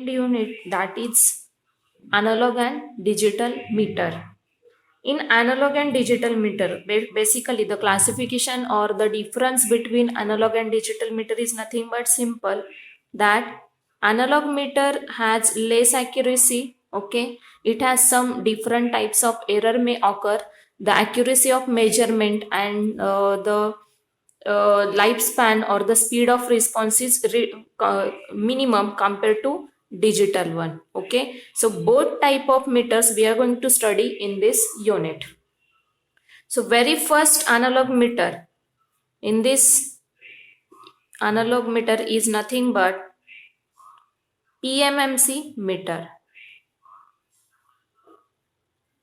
second unit, that is analog and digital meter. In analog and digital meter, basically the classification or the difference between analog and digital meter is nothing but simple, that analog meter has less accuracy. Okay, it has some different types of error may occur. The accuracy of measurement and the lifespan or the speed of response is minimum compared to digital one. Okay, so both type of meters we are going to study in this unit. So very first analog meter, in this analog meter is nothing but PMMC meter.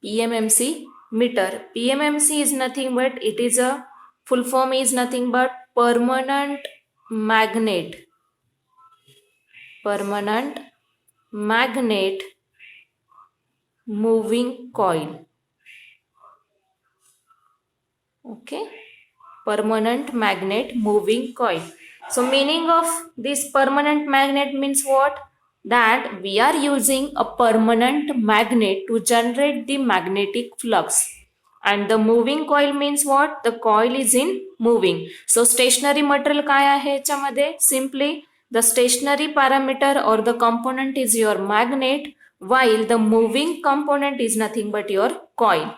PMMC meter. PMMC is nothing but, it is a full form is nothing but permanent magnet. Permanent magnet moving coil. Okay, permanent magnet moving coil. So meaning of this permanent magnet means what? That we are using a permanent magnet to generate the magnetic flux. And the moving coil means what? The coil is in moving. So stationary material काय आहे याच्यामध्ये? Simply the stationary parameter or the component is your magnet, while the moving component is nothing but your coil.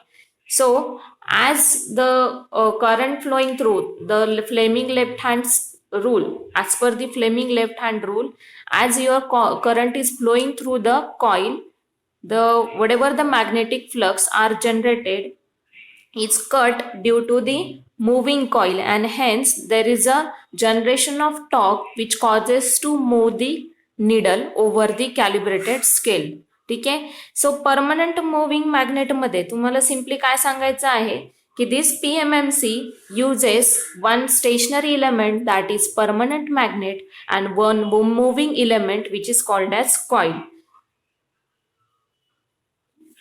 So as the current flowing through the Fleming left hand rule, as per the Fleming left hand rule, as your current is flowing through the coil, the whatever the magnetic flux are generated is cut due to the moving coil, and hence there is a generation of torque which causes to move the needle over the calibrated scale. ठीक आहे. So permanent moving magnet मध्ये तुम्हाला simply काय सांगायचं आहे की दिस PMMC uses one stationary element, that is permanent magnet, and one moving element which is called as coil.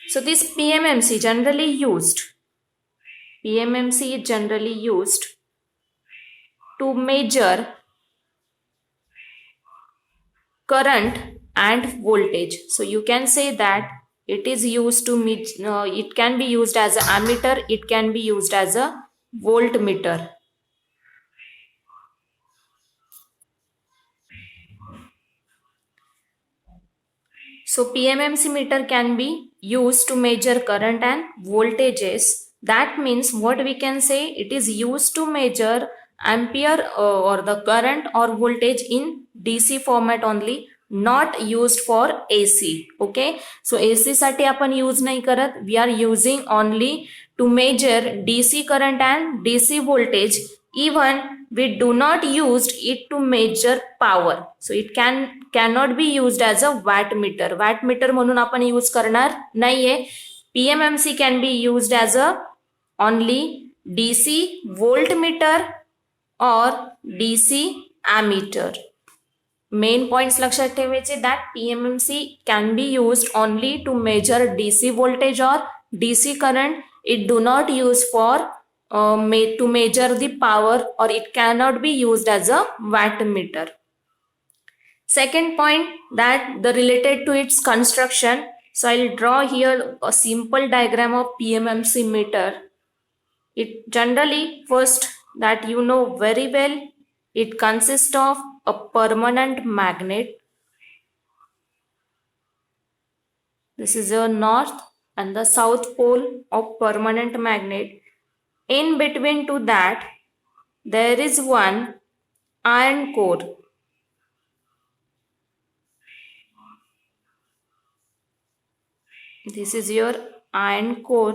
So this PMMC is generally used to measure current and voltage. So you can say that it is used to it can be used as an ammeter, it can be used as a voltmeter. So PMMC meter can be used to measure current and voltages. That means what we can say, it is used to measure ampere or the current or voltage in DC format only, not used for AC. Okay, so AC साठी आपण use नाही करत, we are using only to measure DC current and DC voltage. Even we do not use it to measure power, so it cannot be used as a wattmeter. Wattmeter म्हणून आपण use करणार नाहीये. PMMC can be used as a only DC voltmeter or DC ammeter. Main points लक्षात ठेवायचे, that PMMC can be used only to measure DC voltage or DC current. It do not use for to measure the power, or it cannot be used as a wattmeter. Second point, that the related to its construction. So I'll draw here a simple diagram of PMMC meter. It generally, first that you know very well, it consists of a permanent magnet. This is a north and the south pole of permanent magnet. In between to that, there is one iron core. This is your iron core,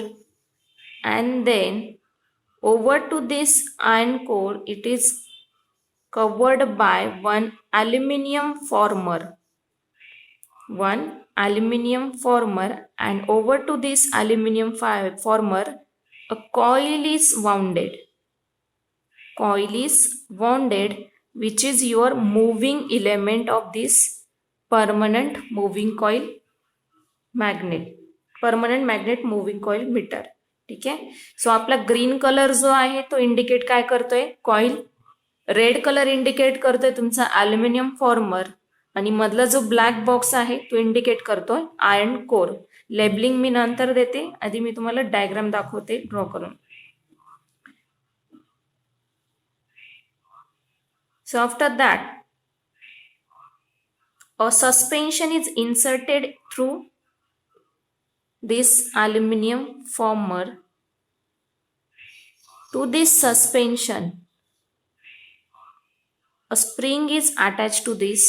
and then over to this iron core, it is covered by one aluminium former. And over to this aluminium former, a coil is wounded. Which is your moving element of this permanent moving coil magnet. Permanent magnet moving coil meter. ठीक आहे. So आपला green colour जो आहे तो indicate काय करतोय, coil. Red colour indicate करतोय तुमचा अल्युमिनियम फॉर्मर, आणि मधला जो ब्लॅक बॉक्स आहे तो इंडिकेट करतोय आयर्न कोर. लेबलिंग मी नंतर देते, आधी मी तुम्हाला डायग्राम दाखवते ड्रॉ करून. So after that, a suspension is inserted through this aluminum former. To this suspension, a spring is attached to this.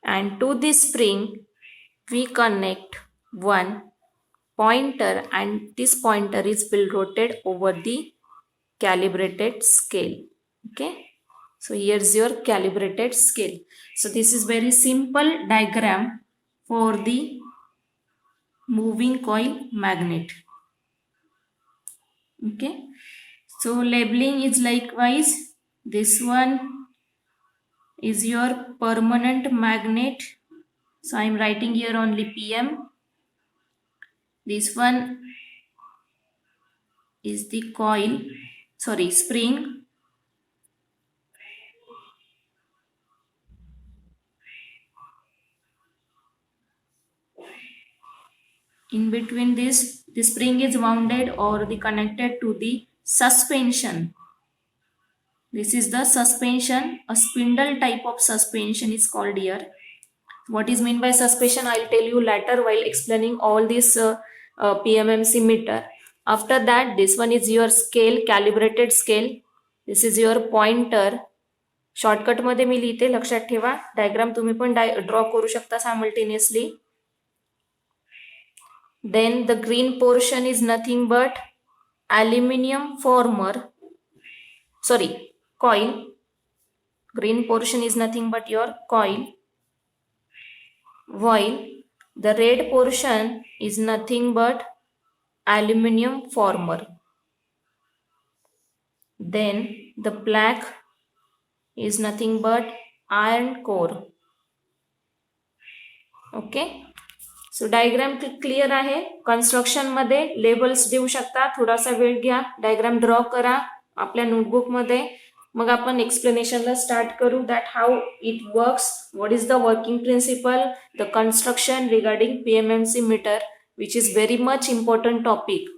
And to this spring, we connect one pointer, and this pointer is will rotate over the calibrated scale. Okay, so here's your calibrated scale. So this is very simple diagram for the moving coil magnet. Okay, so labeling is likewise. This one is your permanent magnet, so I am writing here only PM. This one is the coil, sorry, spring. In between this, the spring is wounded or the connected to the suspension. This is the suspension. A spindle type of suspension is called here. What is meant by suspension, I'll tell you later while explaining all this PMMC meter. After that, this one is your scale, calibrated scale. This is your pointer. Shortcut मध्ये मी लिहिते, लक्षात ठेवा. Diagram तुम्ही पण draw करू शकता simultaneously. Then the green portion is nothing but aluminum former, sorry, coil. Green portion is nothing but your coil, while the red portion is nothing but aluminum former. Then the black is nothing but iron core. Okay, so diagram clear आहे. Construction मध्ये labels देऊ शकता, थोडासा वेळ घ्या, diagram draw करा आपल्या notebook मध्ये. मग आपण एक्सप्लेनेशनला स्टार्ट करू that how it works, what is the working principle, the construction regarding PMMC meter, which is very much important topic.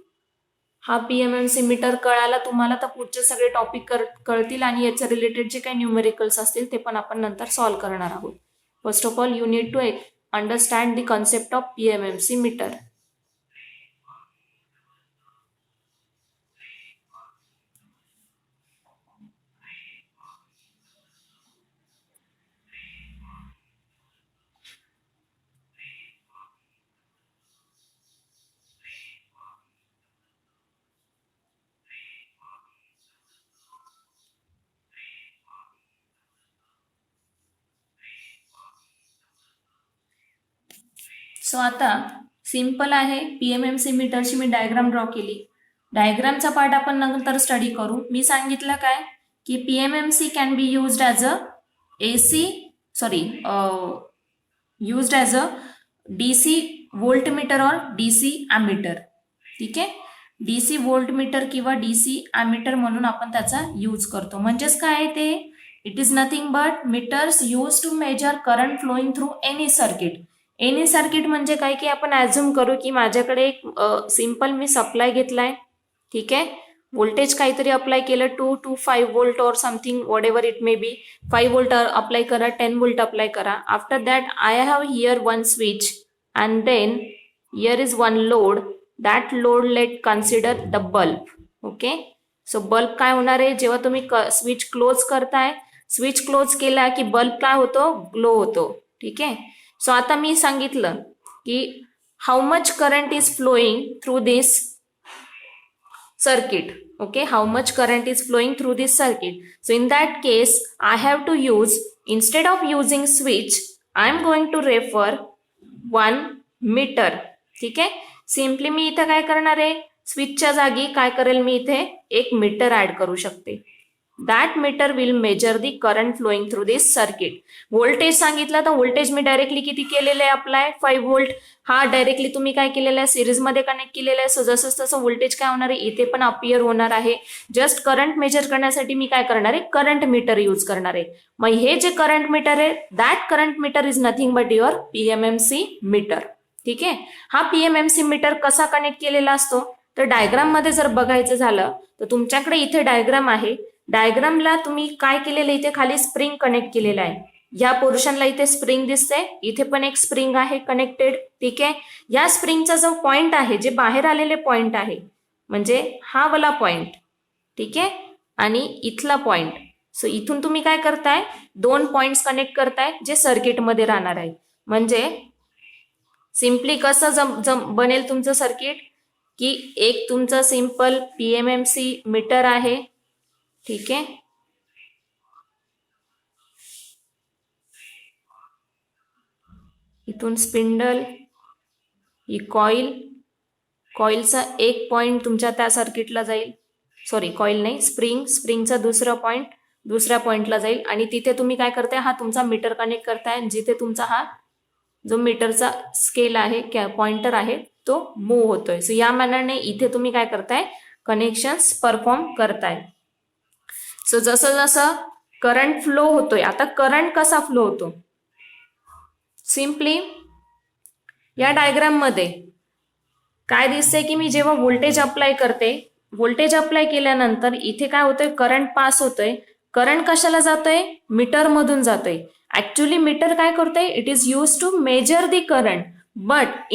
हा PMMC मीटर कळाला तुम्हाला तर पुढचे सगळे टॉपिक कळतील आणि याच्या रिलेटेड जे काही न्यूमेरिकल्स असतील ते पण आपण नंतर सॉल्व्ह करणार आहोत. First of all you need to understand the concept of PMMC meter. So आता सिंपल आहे. PMMC मीटरची मी डायग्राम ड्रॉ केली. डायग्रामचा पार्ट आपण नंतर स्टडी करू. मी सांगितलं काय की PMMC can be used as a used as a DC voltmeter or DC ammeter. ठीक आहे, DC voltmeter किंवा DC ammeter म्हणून आपण त्याचा यूज करतो. म्हणजेच काय ते, it is nothing but meters use to measure current flowing through any circuit. Any circuit म्हणजे काय की आपण ॲझ्युम करू की माझ्याकडे एक सिंपल मी सप्लाय घेतलाय. ठीक आहे, व्होल्टेज काहीतरी अप्लाय केलं 2 to 5 volt or something whatever it may be. 5 volt apply करा, 10 वोल्ट अप्लाय करा. After that I have here one switch and then here is one load. That load let consider the bulb. Okay, so bulb काय होणार आहे, जेव्हा तुम्ही switch close करताय, switch close केला की बल्ब काय होतो, ग्लो होतो. ठीक आहे, सो आता मी सांगितलं की how much current is flowing through this circuit. Okay, how much current is flowing through this circuit. So in that case I have to use, instead of using switch, I am going to refer one meter. ठीक आहे, simply मी इथे काय करणार आहे, स्विचच्या जागी काय करेल मी इथे एक मीटर ऍड करू शकते. That meter will measure the current flowing through this circuit. Voltage सांगितलं तर व्होल्टेज मी डायरेक्टली किती केलेलं आहे अप्लाय 5 व्होल्ट. हा डायरेक्टली तुम्ही काय केलेला आहे सिरीजमध्ये कनेक्ट केलेला आहे. सो जसं तसं व्होल्टेज काय होणार आहे इथे पण अपियर होणार आहे. जस्ट करंट मेजर करण्यासाठी मी काय करणार आहे करंट मीटर यूज करणार आहे. मग हे जे करंट मीटर आहे that current meter is nothing but your PMMC meter. ठीक आहे. हा पीएमएमसी मीटर कसा कनेक्ट केलेला असतो तर डायग्राम मध्ये जर बघायचं झालं तर तुमच्याकडे इथे डायग्राम आहे. डायग्रामला तुम्ही काय केलेलं इथे खाली स्प्रिंग कनेक्ट केलेला आहे. या पोर्शनला इथे स्प्रिंग दिसते, इथे पण एक स्प्रिंग आहे कनेक्टेड. ठीक आहे. या स्प्रिंगचा जो पॉइंट आहे जे बाहेर आलेले पॉइंट आहे म्हणजे हा वाला पॉइंट. ठीक आहे. आणि इथला पॉइंट. सो इथून तुम्ही काय करताय 2 पॉइंट्स कनेक्ट करताय जे सर्किटमध्ये राहणार आहे. म्हणजे सिम्पली कसं बनेल तुमचं सर्किट की एक तुमचं सिंपल पीएमएमसी मीटर आहे. ठीक आहे. इथून स्पिंडल, ही कॉइल, कॉइलचा एक पॉइंट तुमच्या त्या सर्किटला जाईल. सॉरी कॉइल नाही स्प्रिंगचा दुसरा पॉइंट दुसऱ्या पॉइंटला जाईल आणि तिथे तुम्ही काय करताय हा तुमचा मीटर कनेक्ट करताय. जिथे तुमचा हा जो मीटरचा स्केल आहे पॉइंटर आहे तो मूव्ह होतोय. सो या मॅनरने इथे तुम्ही काय करताय कनेक्शन्स परफॉर्म करताय. सो जसं जसं करंट फ्लो होतोय. आता करंट कसा फ्लो होतो सिम्पली या डायग्राम मध्ये काय दिसतंय की मी जेव्हा व्होल्टेज अप्लाय करते व्होल्टेज अप्लाय केल्यानंतर इथे काय होतंय करंट पास होतोय. करंट कशाला जातोय मीटर मधून जातोय. ऍक्च्युअली मीटर काय करतोय it is use to measure the current but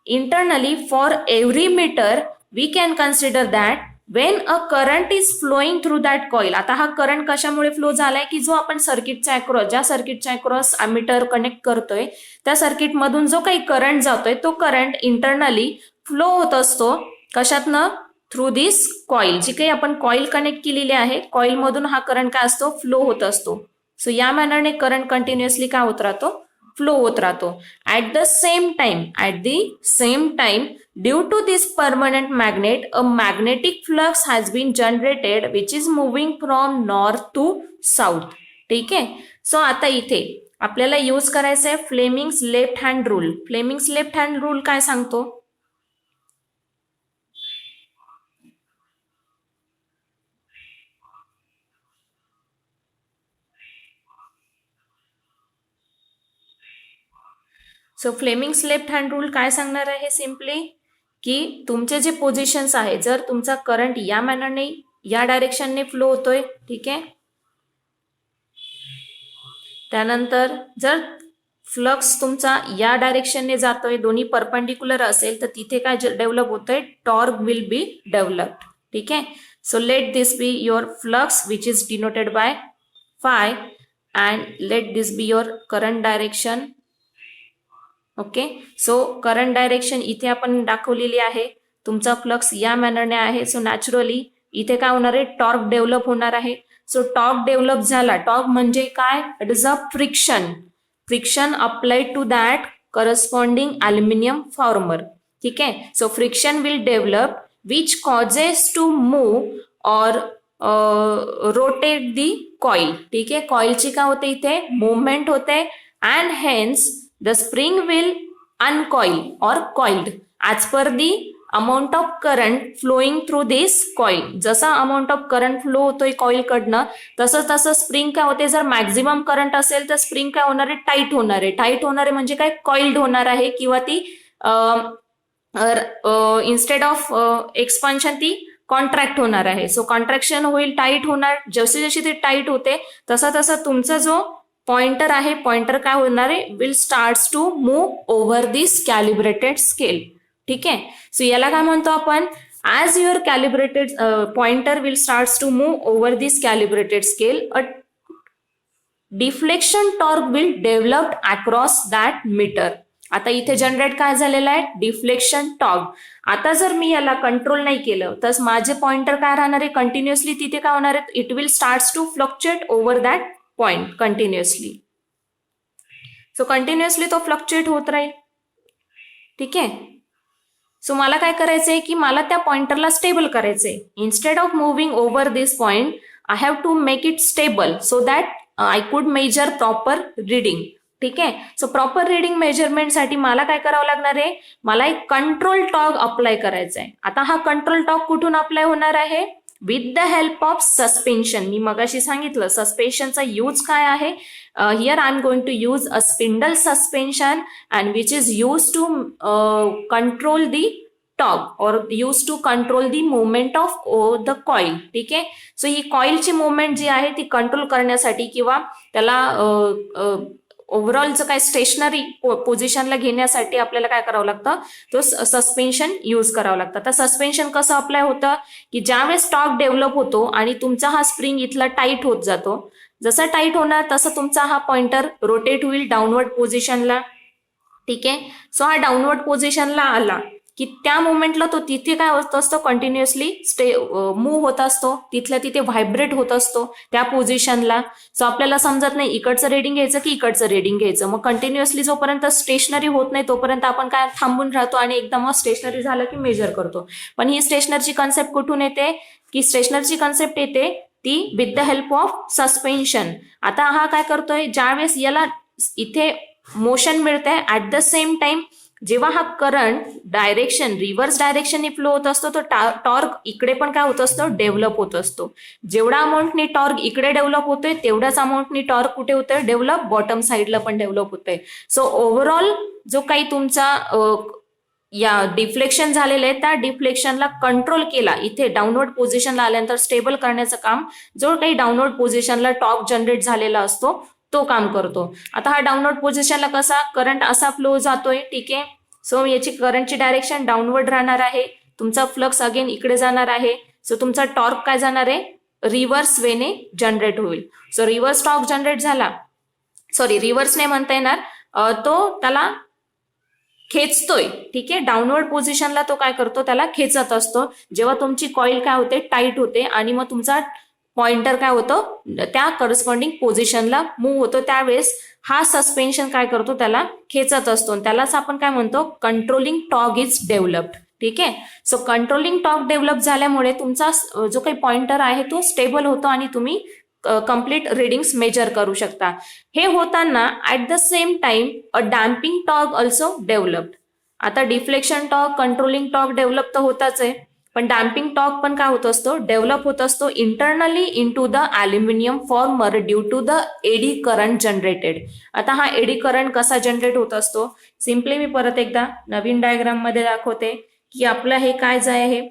internally for every meter we can consider that when a current is flowing through that coil. आता हा करंट कशामुळे फ्लो झालाय की जो आपण सर्किटच्या अक्रॉस ज्या सर्किटच्या अक्रॉस मीटर कनेक्ट करतोय त्या सर्किट मधून जो काही करंट जातोय तो करंट इंटरनली फ्लो होत असतो. कशातनं थ्रू दिस कॉइल. जी काही आपण कॉइल कनेक्ट केलेली आहे कॉइल मधून हा करंट काय असतो फ्लो होत असतो. सो या मॅनरने करंट कंटिन्युअसली काय होत राहतो फ्लो होत राहतो. At the same time due to this permanent magnet a magnetic flux has been generated which is moving from north to south. ठीक आहे. सो आता इथे आपल्याला यूज करायचं आहे Fleming's left hand rule. Fleming's left hand rule काय सांगतो so Fleming's left hand rule काय सांगणार आहे सिम्पली की तुमचे जे पोझिशन्स आहे जर तुमचा करंट या मॅनरने या डायरेक्शनने फ्लो होतोय. ठीक आहे. त्यानंतर जर फ्लक्स तुमचा या डायरेक्शनने जातोय दोन्ही परपेंडिक्युलर असेल तर तिथे काय डेव्हलप होतंय टॉर्क विल बी डेव्हलप्ड. ठीक आहे. So let this be your flux which is denoted by five and let this be your current direction. Okay. So current direction इथे आपण दाखवलेली आहे. तुमचा फ्लक्स या मॅनरने आहे. सो नॅचरली इथे काय होणार आहे टॉर्क डेव्हलप होणार आहे. सो टॉर्क डेव्हलप झाला. टॉर्क म्हणजे काय it is a friction applied to that corresponding aluminium former. ठीक आहे. So friction will develop which causes to move or rotate the coil. ठीक आहे. कॉइलची काय होते इथे मुवमेंट होते and hence the spring will uncoil or coiled as per the amount of current flowing through this coil. जसा amount of current flow होतोय coil कडनं तसं स्प्रिंग काय होते जर मॅक्झिमम करंट असेल तर स्प्रिंग काय होणार आहे टाईट होणार आहे. टाईट होणार आहे म्हणजे काय कॉइल्ड होणार आहे किंवा ती इन्स्टेड ऑफ एक्सपान्शन ती कॉन्ट्रॅक्ट होणार आहे. सो कॉन्ट्रॅक्शन होईल टाईट होणार. जशी जशी ती टाईट होते तसा तुमचा जो पॉइंटर आहे पॉइंटर काय होणार आहे will starts to move over this calibrated scale. ठीक आहे. सो याला काय म्हणतो आपण as your calibrated pointer will starts to move over this calibrated scale a deflection torque will developed across that meter. आता इथे जनरेट काय झालेलं आहे डिफ्लेक्शन टॉर्क. आता जर मी याला कंट्रोल नाही केलं तर माझे पॉइंटर काय राहणार आहे कंटिन्युअसली तिथे काय होणार आहे it will starts to fluctuate over that point continuously. So continuously तो फ्लक्च्युएट होत राहील. ठीक आहे. सो मला काय करायचंय की मला त्या पॉइंटरला स्टेबल करायचंय. Instead of moving over this point I have to make it stable so that I could measure proper reading. ठीक आहे. सो प्रॉपर रिडिंग मेजरमेंटसाठी मला काय करावं लागणार आहे, मला एक कंट्रोल टॉग अप्लाय करायचा आहे. आता हा कंट्रोल टॉग कुठून अप्लाय होणार आहे, with the help of suspension. मी मगाशी सांगितलं सस्पेन्शनचा यूज काय आहे. Here I am going to use a spindle suspension and which is use to control the torque और use to control the movement of the coil. ठीक आहे. So ही कॉईलची movement जी आहे ती कंट्रोल करण्यासाठी किंवा त्याला ओव्हरऑलचं काय स्टेशनरी पोझिशनला घेण्यासाठी आपल्याला काय करावं लागतं, तो सस्पेन्शन यूज करावं लागतं. तर सस्पेन्शन कसं अप्लाय होतं की ज्यावेळेस टॉर्क डेव्हलप होतो आणि तुमचा हा स्प्रिंग इथला टाईट होत जातो, जसा टाईट होणार तसं तुमचा हा पॉइंटर रोटेट होईल डाऊनवर्ड पोझिशनला. ठीक आहे. सो हा डाऊनवर्ड पोझिशनला आला की त्या मोमेंटला तो तिथे काय होत असतो, कंटिन्युअसली मूव्ह होत असतो, तिथल्या तिथे व्हायब्रेट होत असतो त्या पोझिशनला. सो आपल्याला समजत नाही इकडचं रिडिंग घ्यायचं की इकडचं रिडिंग घ्यायचं. मग कंटिन्युअसली जोपर्यंत स्टेशनरी होत नाही तोपर्यंत आपण काय थांबून राहतो आणि एकदम स्टेशनरी झालं की मेजर करतो. पण ही स्टेशनरची कन्सेप्ट कुठून येते, की स्टेशनरची कन्सेप्ट येते ती with the help of suspension. आता हा काय करतोय, ज्यावेळेस याला इथे मोशन मिळतंय ऍट द सेम टाइम जेव्हा हा करंट डायरेक्शन रिव्हर्स डायरेक्शनने फ्लो होत असतो तो टॉर्क इकडे पण काय होत असतो, डेव्हलप होत असतो. जेवढा अमाऊंटनी टॉर्क इकडे डेव्हलप होतोय तेवढ्याच अमाऊंटनी टॉर्क कुठे होतोय, डेव्हलप बॉटम साईडला पण डेव्हलप होतोय. सो ओव्हरऑल जो काही तुमचा या डिफ्लेक्शन झालेलं आहे त्या डिफ्लेक्शनला कंट्रोल केला, इथे डाऊनवर्ड पोझिशनला आल्यानंतर स्टेबल करण्याचं काम जो काही डाऊनवर्ड पोझिशनला टॉर्क जनरेट झालेला असतो तो काम करतो. आता हा डाऊनवर्ड पोझिशनला कसा करंट असा फ्लो जातोय. ठीक आहे. सो याची करंटची डायरेक्शन डाऊनवर्ड राहणार आहे, तुमचा फ्लक्स अगेन इकडे जाणार आहे. सो तुमचा टॉर्क काय जाणार आहे, रिव्हर्स वेने जनरेट होईल. सो रिव्हर्स टॉर्क जनरेट झाला, सॉरी रिव्हर्स नाही म्हणता येणार, तो त्याला खेचतोय. ठीक आहे. डाऊनवर्ड पोझिशनला तो काय करतो, त्याला खेचत असतो. जेव्हा तुमची कॉईल काय होते, टाईट होते आणि मग तुमचा पॉइंटर काय होतं त्या करस्पॉन्डिंग पोझिशनला मूव्ह होतो, त्यावेळेस हा सस्पेन्शन काय करतो, त्याला खेचत असतो. त्यालाच आपण काय म्हणतो, कंट्रोलिंग टॉर्क इज डेव्हलप्ड. ठीक आहे. सो कंट्रोलिंग टॉर्क डेव्हलप झाल्यामुळे तुमचा जो काही पॉइंटर आहे तो स्टेबल होतो आणि तुम्ही कम्प्लीट रिडिंग्स मेजर करू शकता. हे होताना at the same time a damping torque also developed. आता deflection torque, controlling torque develop तर होताच आहे, पण डॅम्पिंग टॉर्क पण काय होत असतो, डेव्हलप होत असतो internally into the aluminium former due to the eddy current generated. आता हा एडी करंट कसा जनरेट होत असतो, सिम्पली मी परत एकदा नवीन डायग्राम मध्ये दाखवते की आपलं हे काय जे आहे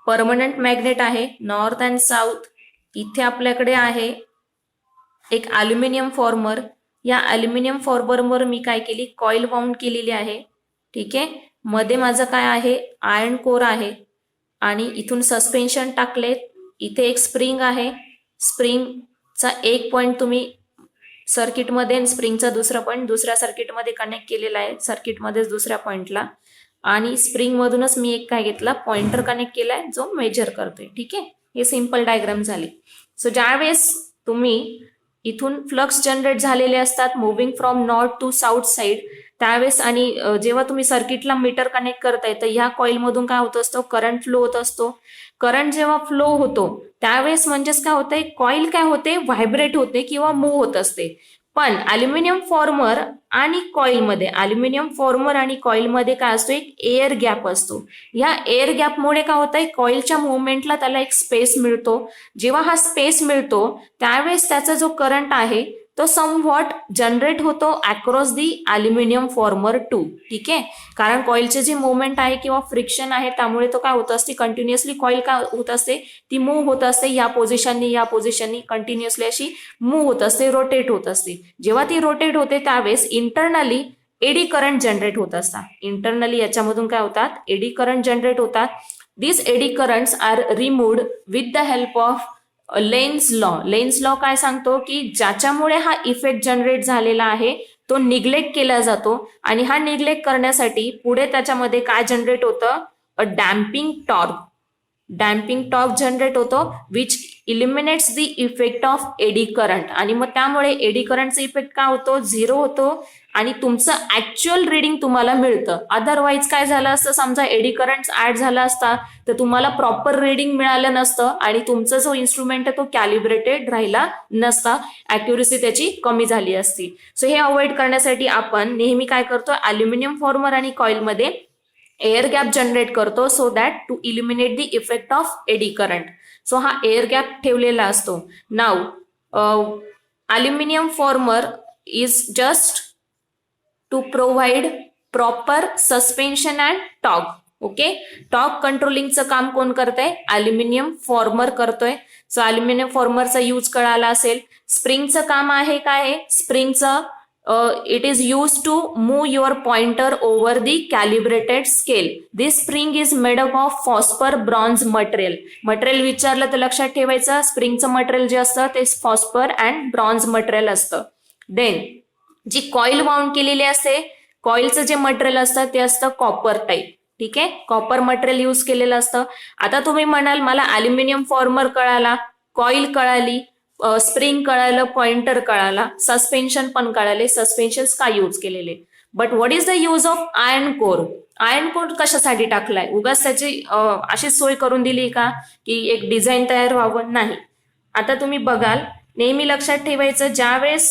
परमनंट मॅग्नेट आहे नॉर्थ अँड साऊथ. इथे आपल्याकडे आहे एक अल्युमिनियम फॉर्मर. या अल्युमिनियम फॉर्मरवर मी काय केली, कॉईल वाउंड केलेली आहे. ठीक आहे. मध्ये माझं काय आहे, आयर्न कोर आहे आणि इथून सस्पेन्शन टाकले. इथे एक स्प्रिंग आहे, स्प्रिंगचा एक पॉइंट तुम्ही सर्किटमध्ये, स्प्रिंगचा दुसरा पॉइंट दुसऱ्या सर्किटमध्ये कनेक्ट केलेला आहे, सर्किटमध्येच दुसऱ्या पॉइंटला. आणि स्प्रिंग मधूनच मी एक काय घेतला, पॉइंटर कनेक्ट केलाय जो मेजर करतोय. ठीक आहे. हे सिंपल डायग्राम झाली. सो ज्यावेळेस तुम्ही इथून फ्लक्स जनरेट झालेले असतात moving from north to south side, त्यावेळेस आणि जेव्हा तुम्ही सर्किटला मीटर कनेक्ट करताय तर ह्या कॉईल मधून काय होत असतो, करंट फ्लो होत असतो. करंट जेव्हा फ्लो होतो त्यावेळेस म्हणजेच काय होतंय, कॉईल काय होते, व्हायब्रेट होते किंवा मूव्ह होत असते. पण अल्युमिनियम फॉर्मर आणि कॉईलमध्ये, अल्युमिनियम फॉर्मर आणि कॉईलमध्ये काय असतो, एक एअर गॅप असतो. या एअर गॅपमुळे काय होतंय, कॉईलच्या मुवमेंटला त्याला एक स्पेस मिळतो. जेव्हा हा स्पेस मिळतो त्यावेळेस त्याचा जो करंट आहे तो समव्हॉट जनरेट होतो अक्रॉस दी अल्युमिनियम फॉर्मर 2. ठीक आहे. कारण कॉईलचे जे मुवमेंट आहे किंवा फ्रिक्शन आहे त्यामुळे तो काय होत असते, कंटिन्युअसली कॉईल काय होत असते, ती मूव्ह होत असते. या पोझिशननी कंटिन्युअसली अशी मूव्ह होत असते, रोटेट होत असते. जेव्हा ती रोटेट होते त्यावेळेस इंटरनली एडी करंट जनरेट होत असतात. इंटरनली याच्यामधून काय होतात, एडी करंट जनरेट होतात. This eddy currents are removed with the help of Lenz law. Lenz law काय सांगतो की ज्याच्यामुळे हा इफेक्ट जनरेट झालेला आहे तो निग्लेक्ट केला जातो आणि हा निग्लेक्ट करण्यासाठी पुढे त्याच्यामध्ये काय जनरेट होतं, a damping torque. Damping torque generate होतो which eliminates the effect of eddy current, आणि मग त्यामुळे एडी करंटचा इफेक्ट काय होतो, 0 होतो आणि तुमचं ऍक्च्युअल रिडिंग तुम्हाला मिळतं. अदरवाईज काय झालं असतं, समजा एडी करंट ऍड झाला असता तर तुम्हाला प्रॉपर रिडिंग मिळालं नसतं आणि तुमचा जो इन्स्ट्रुमेंट आहे तो कॅलिब्रेटेड राहिला नसता, ॲक्युरेसी त्याची कमी झाली असती. सो हे अवॉइड करण्यासाठी आपण नेहमी काय करतो, अल्युमिनियम फॉर्मर आणि कॉइलमध्ये एअर गॅप जनरेट करतो, so that to eliminate the effect of eddy current. So हा एअर गॅप ठेवलेला असतो. Now aluminium former is just to provide proper suspension and torque. Okay, torque कंट्रोलिंगचं काम कोण करतंय, अल्युमिनियम फॉर्मर करतोय. सो अल्युमिनियम फॉर्मरचा यूज कळाला असेल. स्प्रिंगचं काम आहे काय, स्प्रिंगचं it is used to move your pointer over the calibrated scale. This spring is made up of phosphor bronze material. Material विचारलं तर लक्षात ठेवायचं, स्प्रिंगचं मटेरियल जे असतं ते फॉस्फर अँड ब्रॉन्झ मटेरियल असतं. देन जी कॉईल वाउंड केलेली असते, कॉईलचं जे मटेरियल असतं ते असतं कॉपर टाईप. ठीक आहे, कॉपर मटेरियल यूज केलेलं असतं. आता तुम्ही म्हणाल मला अल्युमिनियम फॉर्मर कळाला, कॉईल कळाली, स्प्रिंग कळालं, पॉइंटर कळाला, सस्पेन्शन पण कळाले, सस्पेन्शन का यूज केलेले. But what is the use of iron core. Iron core कशासाठी टाकलाय, उगाच त्याची अशीच सोय करून दिली का की एक डिझाईन तयार व्हावं, नाही. आता तुम्ही बघाल, नेहमी लक्षात ठेवायचं, ज्यावेळेस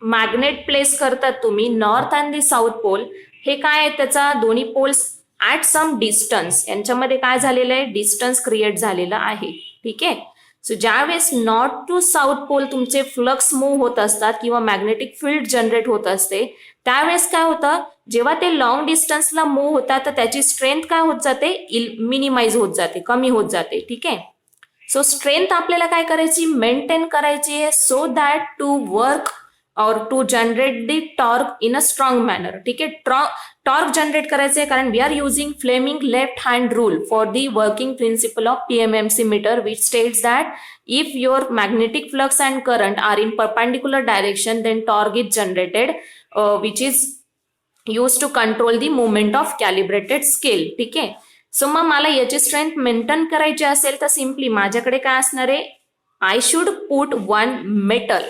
मॅग्नेट प्लेस करतात तुम्ही north and the south pole, हे काय आहे, त्याचा दोन्ही पोल्स ऍट सम डिस्टन्स, यांच्यामध्ये काय झालेलं आहे, डिस्टन्स क्रिएट झालेलं आहे. ठीक आहे, सो ज्यावेळेस नॉर्थ टू साऊथ पोल तुमचे फ्लक्स मूव्ह होत असतात किंवा मॅग्नेटिक फील्ड जनरेट होत असते, त्यावेळेस काय होतं, जेव्हा ते लॉंग डिस्टन्सला मूव्ह होतात तर त्याची स्ट्रेंथ काय होत जाते, मिनिमाइज होत जाते, कमी होत जाते. ठीक आहे, सो स्ट्रेंथ आपल्याला काय करायची, मेंटेन करायची आहे, so that to work or to generate the torque in a strong manner. ठीक आहे, टॉर्क जनरेट करायचे, कारण we are using Fleming left hand rule for the working principle of PMMC meter, which states that if your magnetic flux and current are in perpendicular direction then torque is generated which is use to control the movement of calibrated scale. ठीक आहे, so मग मला याची strength maintain करायची असेल तर simply माझ्याकडे काय असणार आहे, I should put one metal.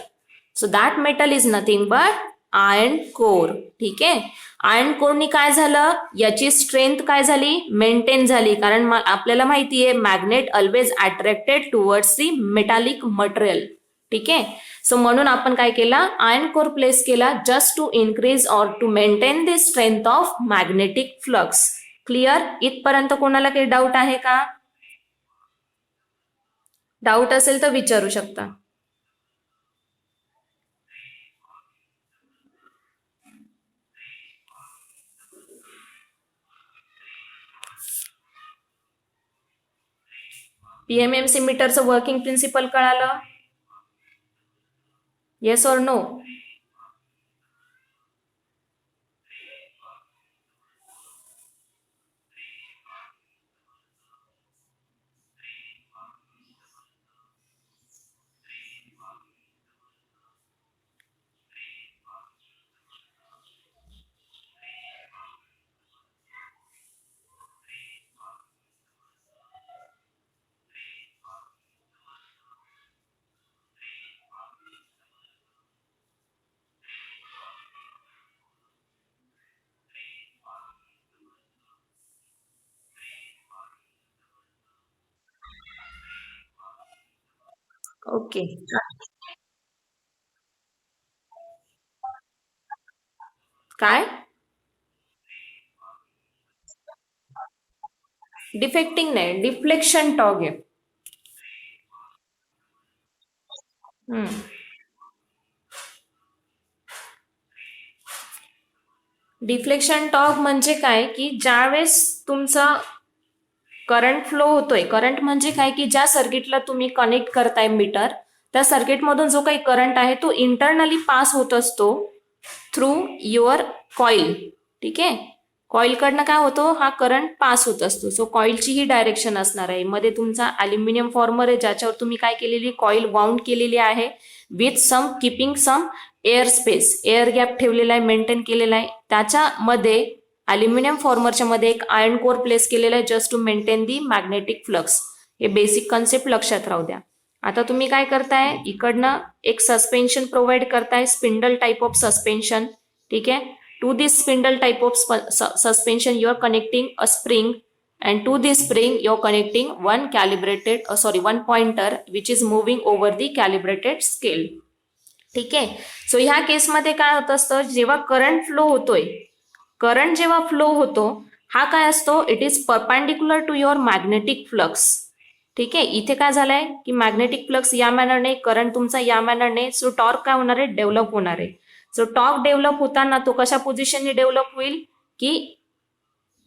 So that metal is nothing but iron core. ठीक आहे, आयर्न कोरनी काय झालं, याची स्ट्रेंथ काय झाली, मेंटेन झाली, कारण आपल्याला माहिती आहे magnet always attracted towards the metallic material. ठीक आहे, सो म्हणून आपण काय केला, आयर्न कोर प्लेस केला, जस्ट टू इन्क्रीज और to maintain the strength of magnetic flux. Clear, इथपर्यंत कोणाला काही डाऊट आहे का, डाऊट असेल तर विचारू शकता. PMMC मीटरचं वर्किंग प्रिन्सिपल कळालं, येस और नो. ओके, काय डिफेक्टिंग नाही, डिफ्लेक्शन टॉर्क आहे. डिफ्लेक्शन टॉर्क म्हणजे काय की ज्यावेळेस तुमचा करंट फ्लो होतोय, करंट म्हणजे काय की ज्या सर्किटला तुम्ही कनेक्ट करताय मीटर, त्या सर्किटमधून जो काही करंट आहे तो इंटरनली पास होत असतो थ्रू युअर कॉईल. ठीक आहे, कॉईलकडनं काय होतो, हा करंट पास होत असतो. सो कॉईलची ही डायरेक्शन असणार आहे. मध्ये तुमचा अल्युमिनियम फॉर्मर आहे ज्याच्यावर तुम्ही काय केलेली, कॉईल वाउंड केलेली आहे with some keeping some air space, air gap ठेवलेला आहे, मेंटेन केलेला आहे. त्याच्यामध्ये अल्युमिनियम फॉर्मरच्या मध्ये एक आयर्न कोर प्लेस केलेला आहे just to maintain the magnetic flux. हे बेसिक कन्सेप्ट लक्षात राहू द्या. आता तुम्ही काय करताय, इकडनं एक सस्पेन्शन प्रोव्हाइड करताय, स्पिंडल टाइप ऑफ सस्पेन्शन. ठीक आहे. To this spindle type of suspension you are connecting a spring, and to this spring you're connecting one pointer which is moving over the calibrated scale. ठीक आहे. So ह्या केसमध्ये काय होत असतं, जेव्हा करंट फ्लो होतोय, करंट जेव्हा फ्लो होतो हा काय असतो, it is perpendicular to your magnetic flux. ठीक आहे. इथे काय झालंय की मॅग्नेटिक फ्लक्स या मॅनरने, करंट तुमचा या मॅनरने, सो टॉर्क काय होणार आहे, डेव्हलप होणार आहे. सो टॉर्क डेव्हलप होताना तो कशा पोझिशनने डेव्हलप होईल की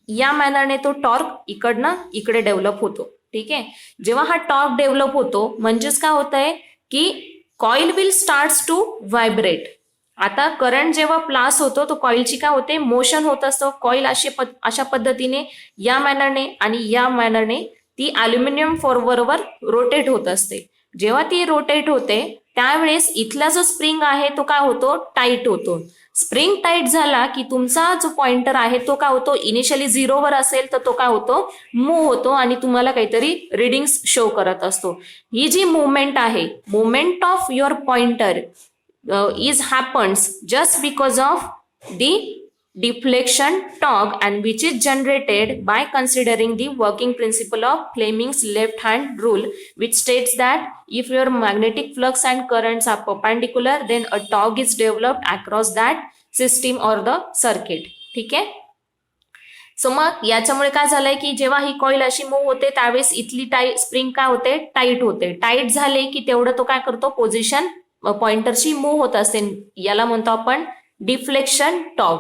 या मॅनरने तो टॉर्क इकडनं इकडे डेव्हलप होतो. ठीक आहे. जेव्हा हा टॉर्क डेव्हलप होतो म्हणजेच काय होत आहे की coil will starts to vibrate. आता करंट जेव्हा प्लास होतो तो कॉईलची काय होते, मोशन होत असतो. कॉईल अशा पद्धतीने या मॅनरने आणि या मॅनरने ती अल्युमिनियम फॉर्मवर रोटेट होत असते. जेव्हा ती रोटेट होते त्यावेळेस इथला जो स्प्रिंग आहे तो काय होतो, टाईट होतो. स्प्रिंग टाईट झाला की तुमचा जो पॉइंटर आहे तो काय होतो, इनिशियली 0वर असेल तर तो काय होतो, मूव्ह होतो आणि तुम्हाला काहीतरी रिडिंग्स शो करत असतो. ही जी मुवमेंट आहे, movement of your pointer is happens just because of the deflection torque and which is generated by considering the working principle of Fleming's left hand rule, which states that if your magnetic flux and currents are perpendicular then a torque is developed across that system or the circuit. ठीक आहे. So मग याच्यामुळे काय झालंय की जेव्हा ही coil अशी move होते त्यावेळेस इथली स्प्रिंग काय होते, टाईट होते. टाईट झाले की तेवढं तो काय करतो, पोझिशन पॉइंटरची मूव्ह होत असते. याला म्हणतो आपण डिफ्लेक्शन टॉर्क.